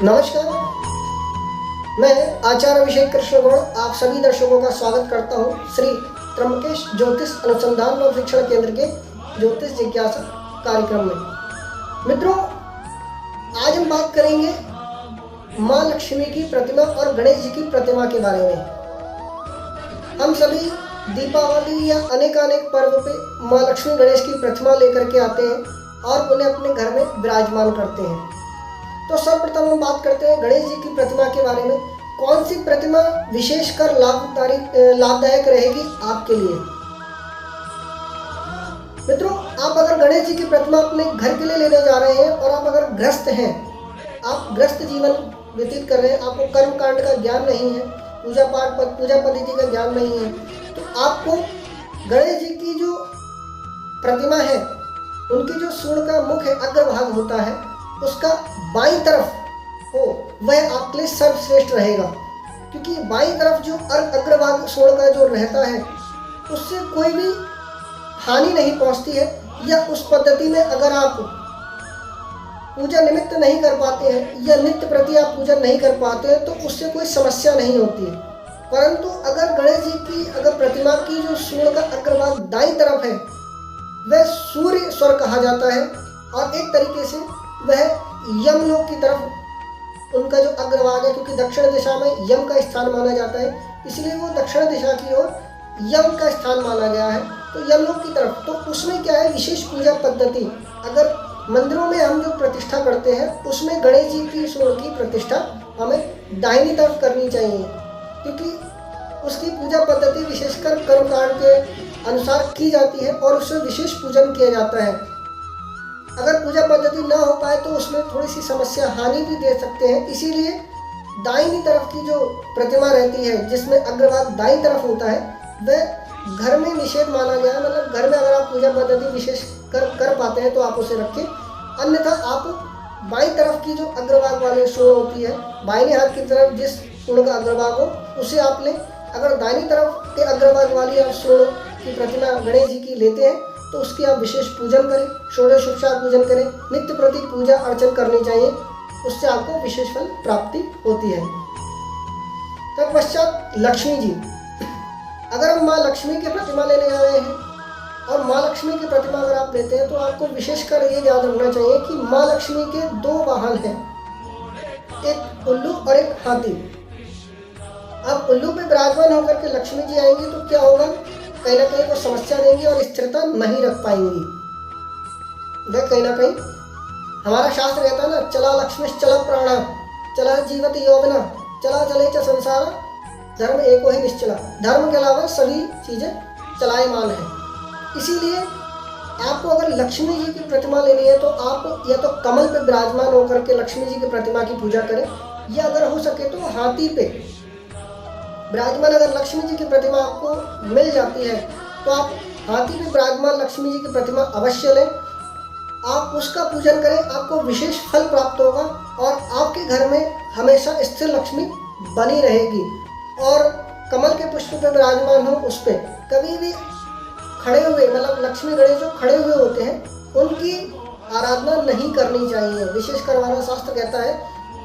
नमस्कार, मैं आचार्य अभिषेक कृष्ण गौड़ आप सभी दर्शकों का स्वागत करता हूं श्री त्र्यंबकेश ज्योतिष अनुसंधान और शिक्षण केंद्र के ज्योतिष जिज्ञासा कार्यक्रम में। मित्रों, आज हम बात करेंगे माँ लक्ष्मी की प्रतिमा और गणेश जी की प्रतिमा के बारे में। हम सभी दीपावली या अनेकानेक पर्व पे माँ लक्ष्मी गणेश की प्रतिमा लेकर के आते हैं और उन्हें अपने घर में विराजमान करते हैं। तो सर्वप्रथम हम बात करते हैं गणेश जी की प्रतिमा के बारे में। कौन सी प्रतिमा विशेषकर लाभदायक रहेगी आपके लिए? मित्रों, आप अगर गणेश जी की प्रतिमा अपने घर के लिए लेने जा रहे हैं और आप अगर ग्रस्त हैं, आप ग्रस्त जीवन व्यतीत कर रहे हैं, आपको कर्म कांड का ज्ञान नहीं है, पूजा पद्धति का ज्ञान नहीं है, तो आपको गणेश जी की जो प्रतिमा है, उनकी जो सूंड का मुख्य अग्रभाग होता है, उसका बाईं तरफ हो वह आपके लिए सर्वश्रेष्ठ रहेगा। क्योंकि बाईं तरफ जो अग्रभाग सूंड का जो रहता है, उससे कोई भी हानि नहीं पहुंचती है, या उस पद्धति में अगर आप पूजा निमित्त नहीं कर पाते हैं या नित्य प्रति आप पूजा नहीं कर पाते हैं तो उससे कोई समस्या नहीं होती है। परंतु अगर गणेश जी की प्रतिमा की जो सूंड का अग्रभाग दाईं तरफ है, वह सूर्य स्वर कहा जाता है और एक तरीके से वह यमलोक की तरफ उनका जो अग्रभाग है, क्योंकि दक्षिण दिशा में यम का स्थान माना जाता है, इसलिए वो दक्षिण दिशा की ओर यम का स्थान माना गया है, तो यमलोक की तरफ। तो उसमें क्या है, विशेष पूजा पद्धति, अगर मंदिरों में हम जो प्रतिष्ठा करते हैं उसमें गणेश जी की सूंड की प्रतिष्ठा हमें दाहिनी तरफ करनी चाहिए, क्योंकि उसकी पूजा पद्धति विशेषकर कर्मकांड के अनुसार की जाती है और उससे विशेष पूजन किया जाता है। अगर पूजा पद्धति ना हो पाए तो उसमें थोड़ी सी समस्या हानि भी दे सकते हैं, इसीलिए दाहिनी तरफ की जो प्रतिमा रहती है जिसमें अग्रभाग दाईं तरफ होता है, वह घर में निषेध माना गया है। मतलब घर में अगर आप पूजा पद्धति विशेष कर पाते हैं तो आप उसे रखें, अन्यथा आप बाईं तरफ की जो अग्रभाग वाली सूंड होती है, बाईं हाथ की तरफ जिस सूंड का अग्रभाग हो उसे आप लें। अगर दाहिनी तरफ के अग्रभाग वाली आप सूंड की प्रतिमा गणेश जी की लेते हैं तो उसकी आप विशेष पूजन करें, षोडशोपचार पूजन करें, नित्य प्रति पूजा अर्चन करनी चाहिए, उससे आपको विशेष फल प्राप्ति होती है। तत्पश्चात लक्ष्मी जी, अगर हम माँ लक्ष्मी की प्रतिमा लेने जा रहे हैं और माँ लक्ष्मी की प्रतिमा अगर आप लेते हैं तो आपको विशेषकर ये याद रखना चाहिए कि माँ लक्ष्मी के दो वाहन हैं, एक उल्लू और एक हाथी। अब उल्लू पे विराजमान होकर के लक्ष्मी जी आएंगी तो क्या होगा, कहीं ना कहीं वो समस्या देंगी और स्थिरता नहीं रख पाएंगी। वह कहीं ना कहीं हमारा शास्त्र कहता है ना, चला लक्ष्मी चला प्राणा, चला जीवत यौवना, चला चले च संसार, धर्म एको ही निश्चला। धर्म के अलावा सभी चीजें चलायमान है। इसीलिए आपको अगर लक्ष्मी जी की प्रतिमा लेनी है तो आप या तो कमल पे विराजमान होकर के लक्ष्मी जी की प्रतिमा की पूजा करें, या अगर हो सके तो हाथी पे विराजमान अगर लक्ष्मी जी की प्रतिमा आपको मिल जाती है तो आप हाथी पे विराजमान लक्ष्मी जी की प्रतिमा अवश्य लें, आप उसका पूजन करें, आपको विशेष फल प्राप्त होगा और आपके घर में हमेशा स्थिर लक्ष्मी बनी रहेगी। और कमल के पुष्प पे विराजमान हो, उस पर कभी भी खड़े हुए, मतलब लक्ष्मी गणेश जो खड़े हुए होते हैं उनकी आराधना नहीं करनी चाहिए। विशेषकर हमारा शास्त्र कहता है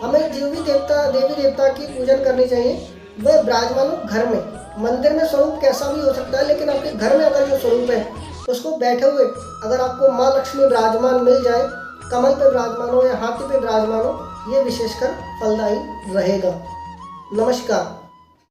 हमें देवी देवता की पूजन करनी चाहिए, वह विराजमान हो घर में। मंदिर में स्वरूप कैसा भी हो सकता है, लेकिन आपके घर में अगर जो स्वरूप है उसको बैठे हुए अगर आपको माँ लक्ष्मी विराजमान मिल जाए, कमल पे विराजमान हो या हाथी पे विराजमान हो, ये विशेषकर फलदायी रहेगा। नमस्कार।